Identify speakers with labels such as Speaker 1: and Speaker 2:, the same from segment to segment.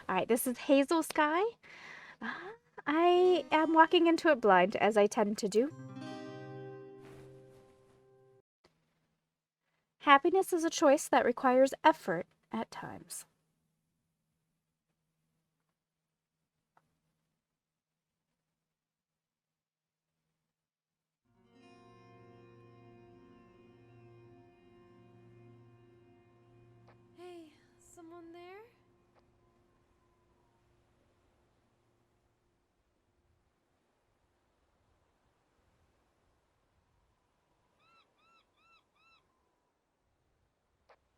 Speaker 1: All right, this is Hazel Sky. Uh, I am walking into it blind, as I tend to do. Happiness is a choice that requires effort at times.
Speaker 2: Hey, someone there?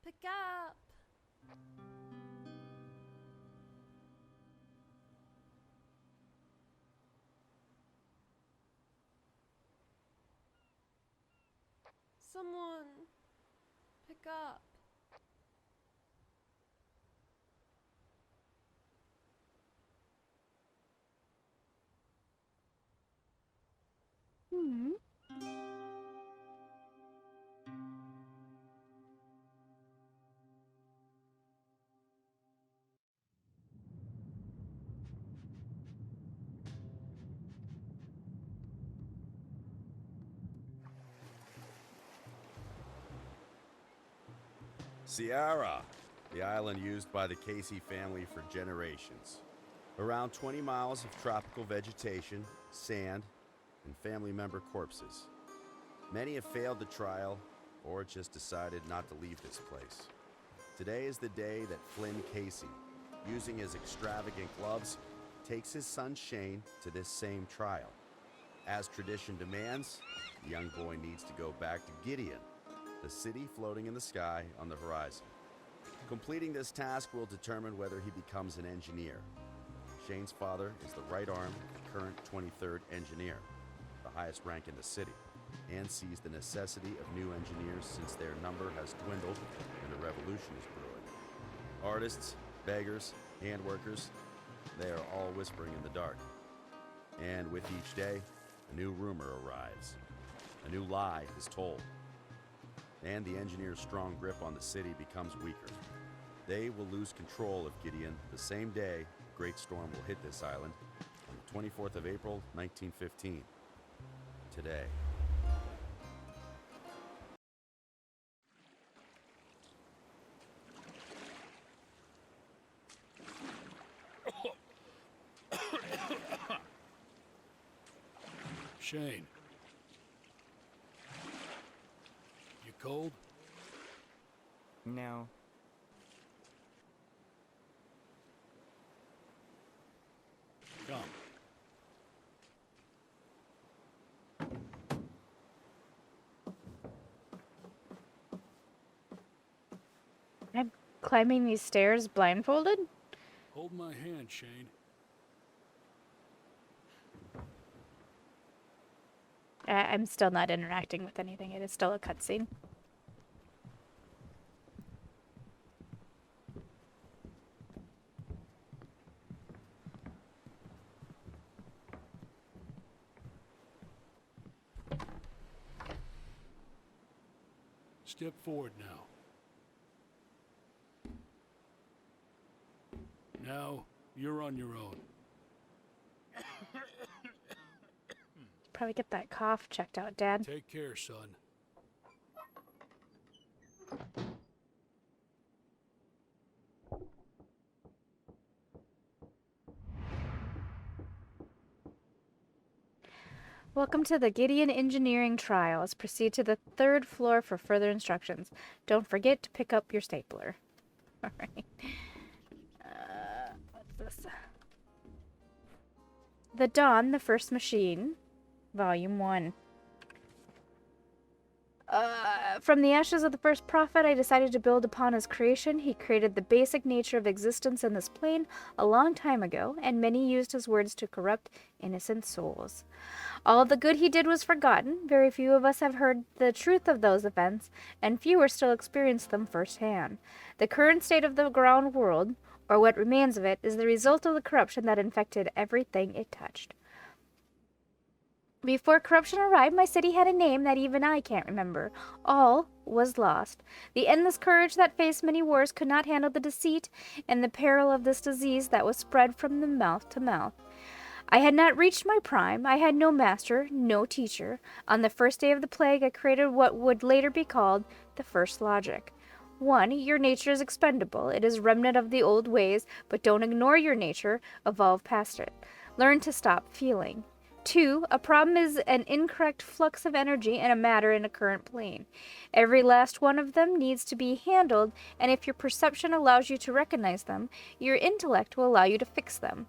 Speaker 2: Pick up! Someone! Pick up!
Speaker 1: Hmm.
Speaker 3: Sierra, the island used by the Casey family for generations. Around 20 miles of tropical vegetation, sand, and family member corpses. Many have failed the trial or just decided not to leave this place. Today is the day that Flynn Casey, using his extravagant gloves, takes his son Shane to this same trial. As tradition demands, the young boy needs to go back to Gideon, the city floating in the sky on the horizon. Completing this task will determine whether he becomes an engineer. Shane's father is the right arm of the current 23rd engineer, the highest rank in the city, and sees the necessity of new engineers since their number has dwindled and a revolution is brewing. Artists, beggars, handworkers, they are all whispering in the dark. And with each day, a new rumor arrives. A new lie is told. And the engineers' strong grip on the city becomes weaker. They will lose control of Gideon the same day a great storm will hit this island on the 24th of April, 1915. Today.
Speaker 4: Shane. You cold?
Speaker 5: No.
Speaker 4: Come.
Speaker 1: I'm climbing these stairs blindfolded?
Speaker 4: Hold my hand, Shane.
Speaker 1: I'm still not interacting with anything. It is still a cutscene.
Speaker 4: Step forward now. Now, you're on your own.
Speaker 1: Probably get that cough checked out, Dad.
Speaker 4: Take care, son.
Speaker 1: Welcome to the Gideon Engineering Trials. Proceed to the 3rd floor for further instructions. Don't forget to pick up your stapler. Alright. What's this? The Dawn, the First Machine, Volume 1. From the ashes of the first prophet, I decided to build upon his creation. He created the basic nature of existence in this plane a long time ago, and many used his words to corrupt innocent souls. All the good he did was forgotten. Very few of us have heard the truth of those events, and fewer still experience them firsthand. The current state of the ground world, or what remains of it, is the result of the corruption that infected everything it touched. Before corruption arrived, my city had a name that even I can't remember. All was lost. The endless courage that faced many wars could not handle the deceit and the peril of this disease that was spread from the mouth to mouth. I had not reached my prime. I had no master, no teacher. On the first day of the plague, I created what would later be called the first logic. 1. Your nature is expendable. It is remnant of the old ways, but don't ignore your nature. Evolve past it. Learn to stop feeling. 2. A problem is an incorrect flux of energy and a matter in a current plane. Every last one of them needs to be handled, and if your perception allows you to recognize them, your intellect will allow you to fix them.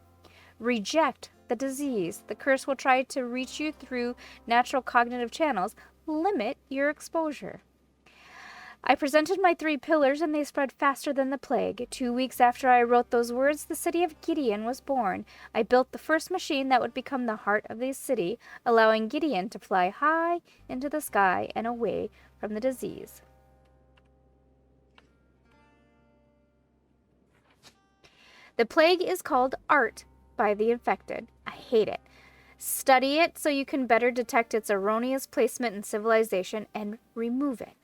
Speaker 1: Reject the disease. The curse will try to reach you through natural cognitive channels. Limit your exposure. I presented my 3 pillars, and they spread faster than the plague. 2 weeks after I wrote those words, the city of Gideon was born. I built the first machine that would become the heart of the city, allowing Gideon to fly high into the sky and away from the disease. The plague is called art by the infected. I hate it. Study it so you can better detect its erroneous placement in civilization and remove it.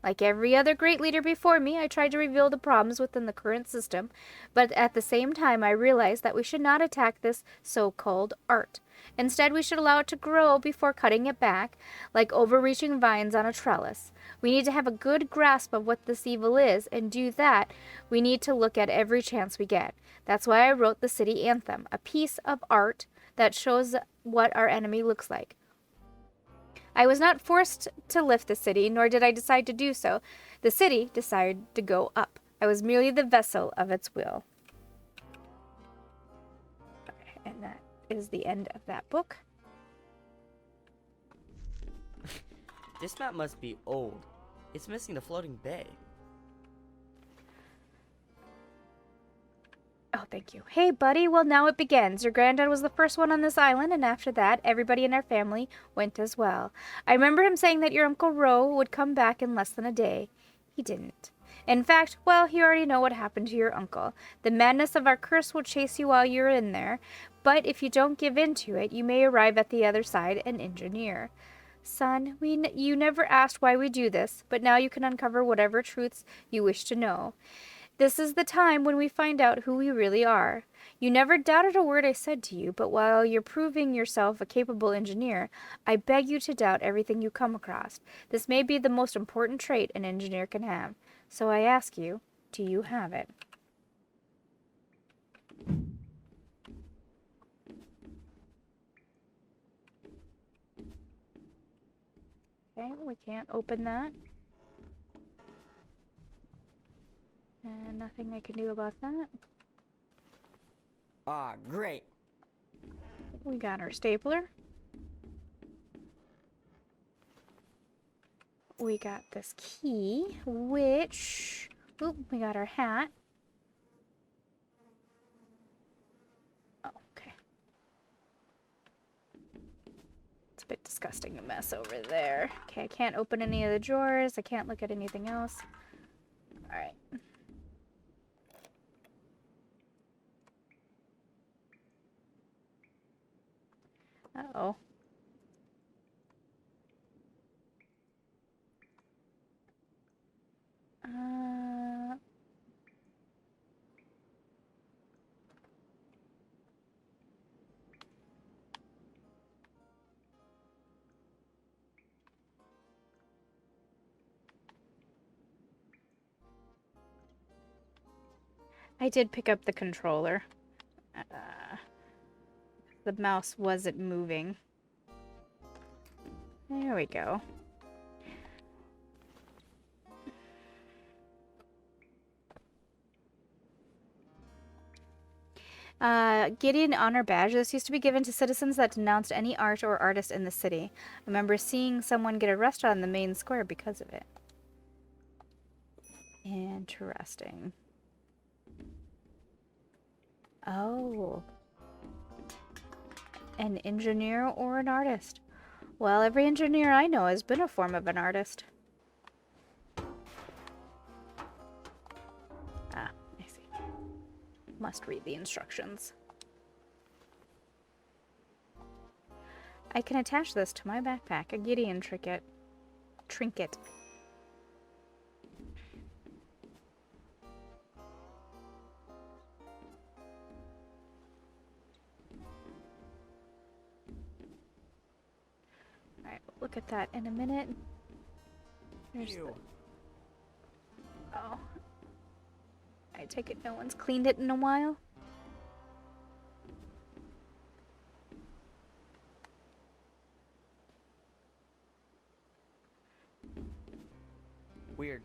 Speaker 1: Like every other great leader before me, I tried to reveal the problems within the current system, but at the same time I realized that we should not attack this so-called art. Instead, we should allow it to grow before cutting it back, like overreaching vines on a trellis. We need to have a good grasp of what this evil is, and do that, we need to look at every chance we get. That's why I wrote the city anthem, a piece of art that shows what our enemy looks like. I was not forced to lift the city, nor did I decide to do so. The city decided to go up. I was merely the vessel of its will. Okay, and that is the end of that book.
Speaker 5: This map must be old. It's missing the floating bay.
Speaker 1: Oh, thank you. Hey, buddy. Well, now it begins. Your granddad was the first one on this island, and after that, everybody in our family went as well. I remember him saying that your Uncle Ro would come back in less than a day. He didn't. In fact, well, you already know what happened to your uncle. The madness of our curse will chase you while you're in there, but if you don't give in to it, you may arrive at the other side an engineer. Son, you never asked why we do this, but now you can uncover whatever truths you wish to know. This is the time when we find out who we really are. You never doubted a word I said to you, but while you're proving yourself a capable engineer, I beg you to doubt everything you come across. This may be the most important trait an engineer can have. So I ask you, do you have it? Okay, we can't open that. And nothing I can do about that.
Speaker 5: Ah, great.
Speaker 1: We got our stapler. We got this key, which... Oop, we got our hat. Oh, okay. It's a bit disgusting, the mess over there. Okay, I can't open any of the drawers. I can't look at anything else. Alright. Uh-oh. I did pick up the controller. The mouse wasn't moving. There we go. Gideon Honor Badge. This used to be given to citizens that denounced any art or artist in the city. I remember seeing someone get arrested on the main square because of it. Interesting. Oh. An engineer or an artist? Well, every engineer I know has been a form of an artist. Ah, I see. Must read the instructions. I can attach this to my backpack. A Gideon trinket. Alright, we'll look at that in a minute. There's the... Oh. I take it no one's cleaned it in a while?
Speaker 5: Weird.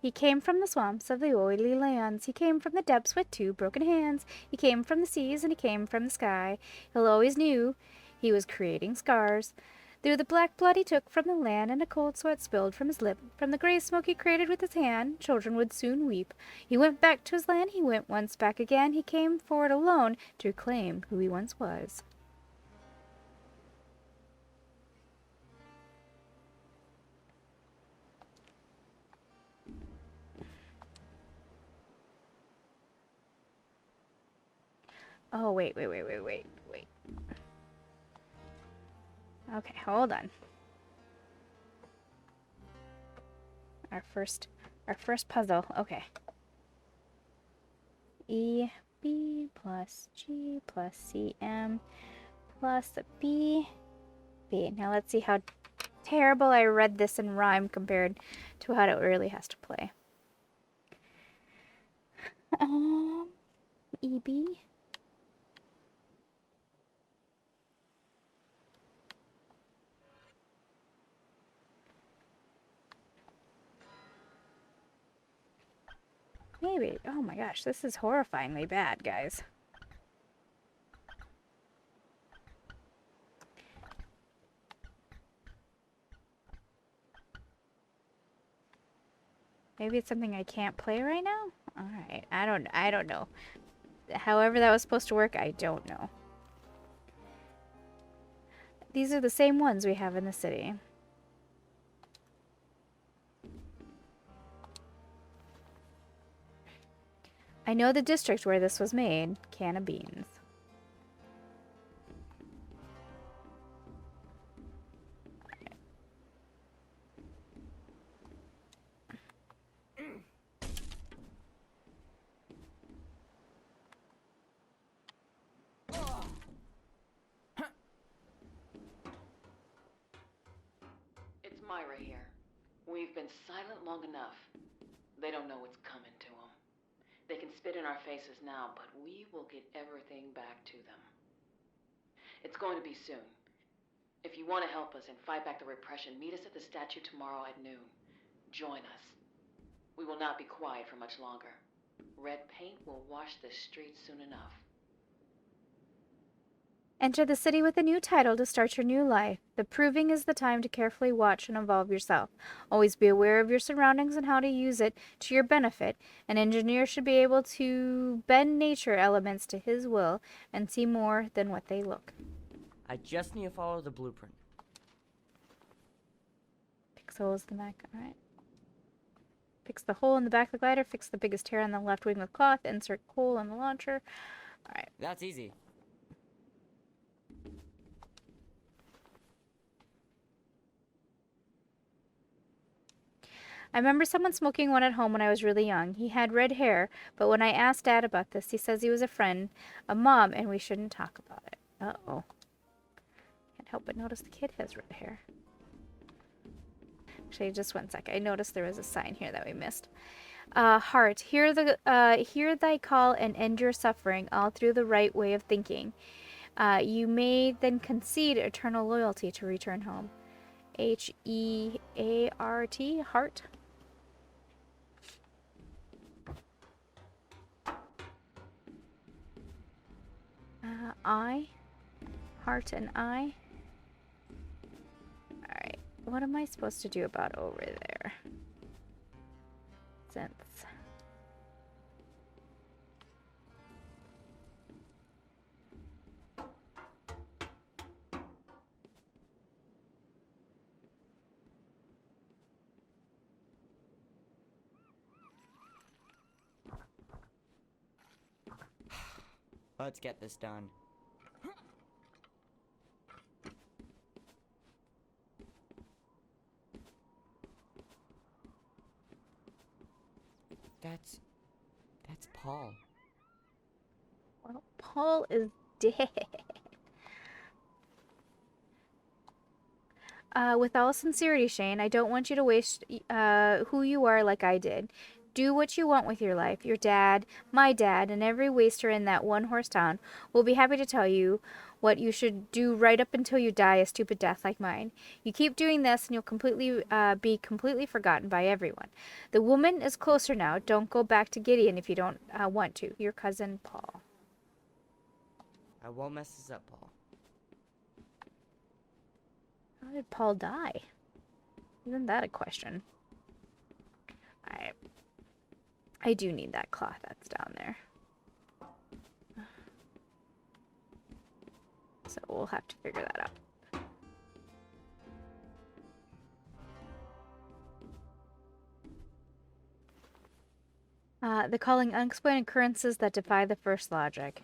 Speaker 1: He came from the swamps of the oily lands. He came from the depths with 2 broken hands. He came from the seas and he came from the sky. He always knew he was creating scars. Through the black blood he took from the land, and a cold sweat spilled from his lip. From the gray smoke he created with his hand, children would soon weep. He went back to his land, he went once back again. He came forward alone to reclaim who he once was. Oh, wait. Okay, hold on. Our first puzzle. Okay. E, B plus G plus CM plus B, B. Now let's see how terrible I read this in rhyme compared to how it really has to play. EB. Maybe. Oh my gosh, this is horrifyingly bad, guys. Maybe it's something I can't play right now? Alright, I don't know. However that was supposed to work, I don't know. These are the same ones we have in the city. I know the district where this was made. Can of beans.
Speaker 6: It's Myra here. We've been silent long enough. They don't know what's coming to them. They can spit in our faces now, but we will get everything back to them. It's going to be soon. If you want to help us and fight back the repression, meet us at the statue tomorrow at noon. Join us. We will not be quiet for much longer. Red paint will wash the streets soon enough.
Speaker 1: Enter the city with a new title to start your new life. The proving is the time to carefully watch and evolve yourself. Always be aware of your surroundings and how to use it to your benefit. An engineer should be able to bend nature elements to his will and see more than what they look.
Speaker 5: I just need to follow the blueprint.
Speaker 1: Fix holes in the back. Alright. Fix the hole in the back of the glider. Fix the biggest tear on the left wing with cloth. Insert coal in the launcher. Alright.
Speaker 5: That's easy.
Speaker 1: I remember someone smoking one at home when I was really young. He had red hair, but when I asked Dad about this, he says he was a friend of Mom and we shouldn't talk about it. Uh-oh. Can't help but notice the kid has red hair. Actually, just one sec. I noticed there was a sign here that we missed. Heart, hear thy call and end your suffering, all through the right way of thinking. You may then concede eternal loyalty to return home. H-E-A-R-T, heart. I. Heart and I. Alright, what am I supposed to do about over there? Since...
Speaker 5: Let's get this done. That's Paul.
Speaker 1: Well, Paul is dead. With all sincerity, Shane, I don't want you to waste who you are like I did. Do what you want with your life. Your dad, my dad, and every waster in that one-horse town will be happy to tell you what you should do right up until you die a stupid death like mine. You keep doing this and you'll be completely forgotten by everyone. The woman is closer now. Don't go back to Gideon if you don't want to. Your cousin, Paul.
Speaker 5: I won't mess this up, Paul.
Speaker 1: How did Paul die? Isn't that a question? I do need that cloth that's down there. So we'll have to figure that out. The calling unexplained occurrences that defy the first logic.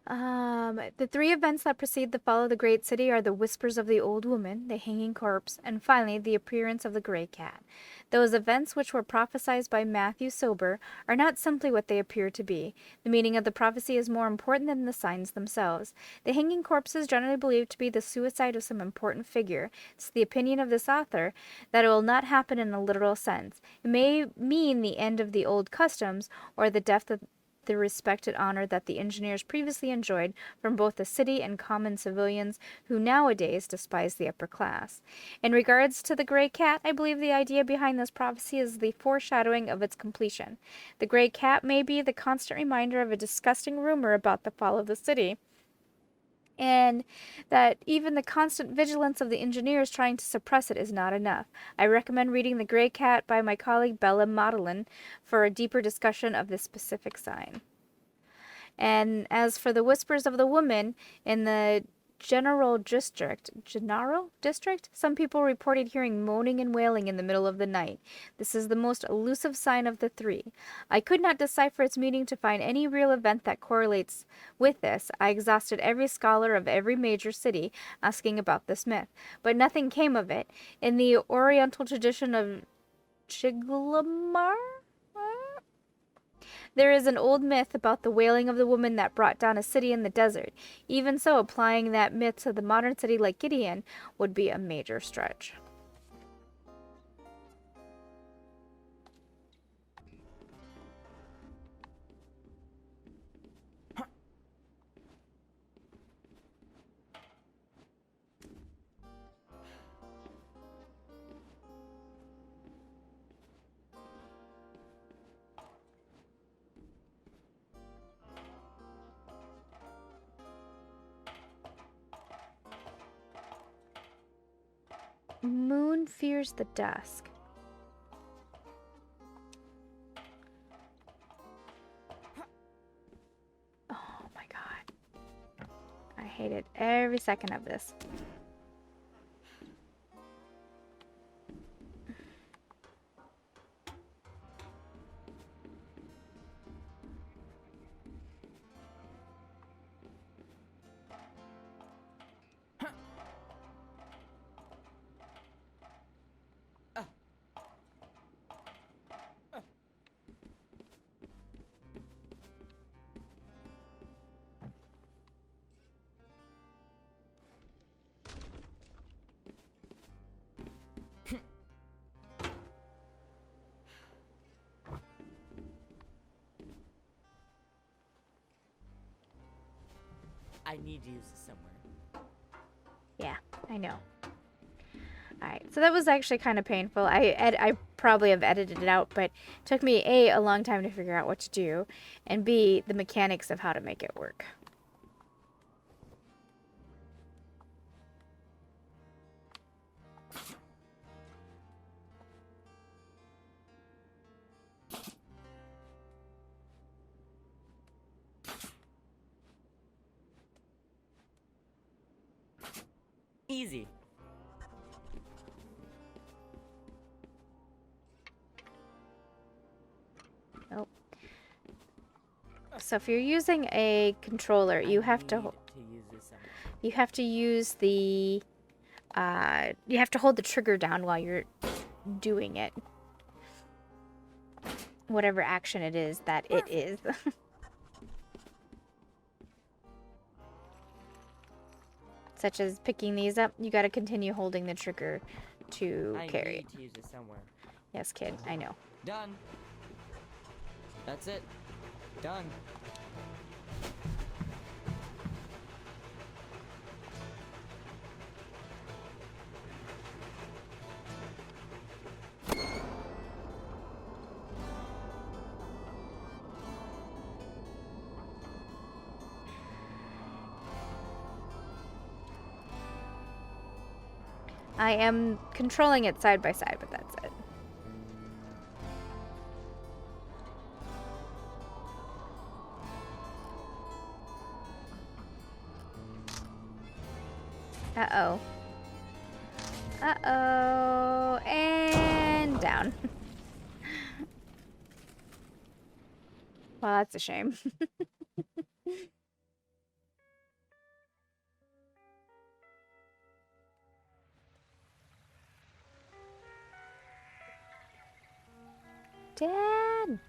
Speaker 1: The three events that precede the fall of the great city are the whispers of the old woman, the hanging corpse, and finally the appearance of the gray cat. Those events which were prophesied by Matthew Sober are not simply what they appear to be. The meaning of the prophecy is more important than the signs themselves. The hanging corpse is generally believed to be the suicide of some important figure. It's the opinion of this author that it will not happen in a literal sense. It may mean the end of the old customs or the death of the respect and honor that the engineers previously enjoyed from both the city and common civilians who nowadays despise the upper class. In regards to the gray cat, I believe the idea behind this prophecy is the foreshadowing of its completion. The gray cat may be the constant reminder of a disgusting rumor about the fall of the city, and that even the constant vigilance of the engineers trying to suppress it is not enough. I recommend reading The Grey Cat by my colleague Bella Maudlin for a deeper discussion of this specific sign. And as for the whispers of the woman in the General District, some people reported hearing moaning and wailing in the middle of the night. This is the most elusive sign of the three. I could not decipher its meaning to find any real event that correlates with this. I exhausted every scholar of every major city asking about this myth, but nothing came of it. In the Oriental tradition of Chiglamar, there is an old myth about the wailing of the woman that brought down a city in the desert. Even so, applying that myth to the modern city like Gideon would be a major stretch. Moon fears the dusk. Oh my god. I hated every second of this.
Speaker 5: I need to use this somewhere.
Speaker 1: Yeah, I know. Alright, so that was actually kind of painful. I probably have edited it out, but it took me a long time to figure out what to do, and B, the mechanics of how to make it work.
Speaker 5: Easy.
Speaker 1: Nope. So if you're using a controller, you have to
Speaker 5: use this somewhere.
Speaker 1: you have to use the you have to hold the trigger down while you're doing it. Whatever action it is that it is. Such as picking these up, you gotta continue holding the trigger to carry it.
Speaker 5: I need to use it somewhere.
Speaker 1: Yes, kid, I know.
Speaker 5: Done. That's it. Done.
Speaker 1: I am controlling it side by side, but that's it. Uh-oh. Uh-oh. And down. Well, that's a shame. Dad!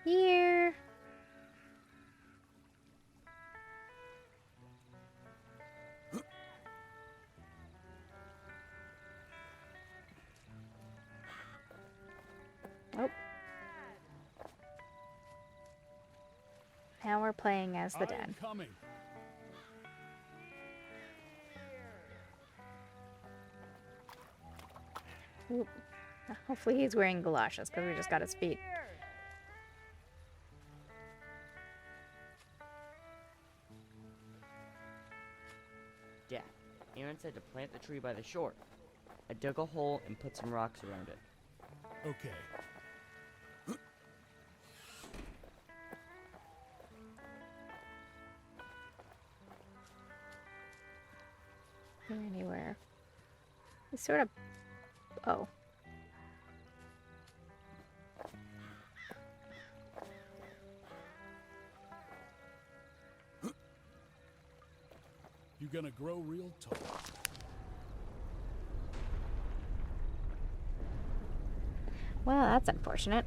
Speaker 1: Here! Oh. Now we're playing as the dad.
Speaker 4: Coming.
Speaker 1: Oop. Hopefully he's wearing galoshes because we just got his feet.
Speaker 5: Dad, Aaron said to plant the tree by the shore. I dug a hole and put some rocks around it.
Speaker 4: Okay.
Speaker 1: Anywhere. He's sort of... Oh.
Speaker 4: You gonna grow real tall.
Speaker 1: Well, that's unfortunate.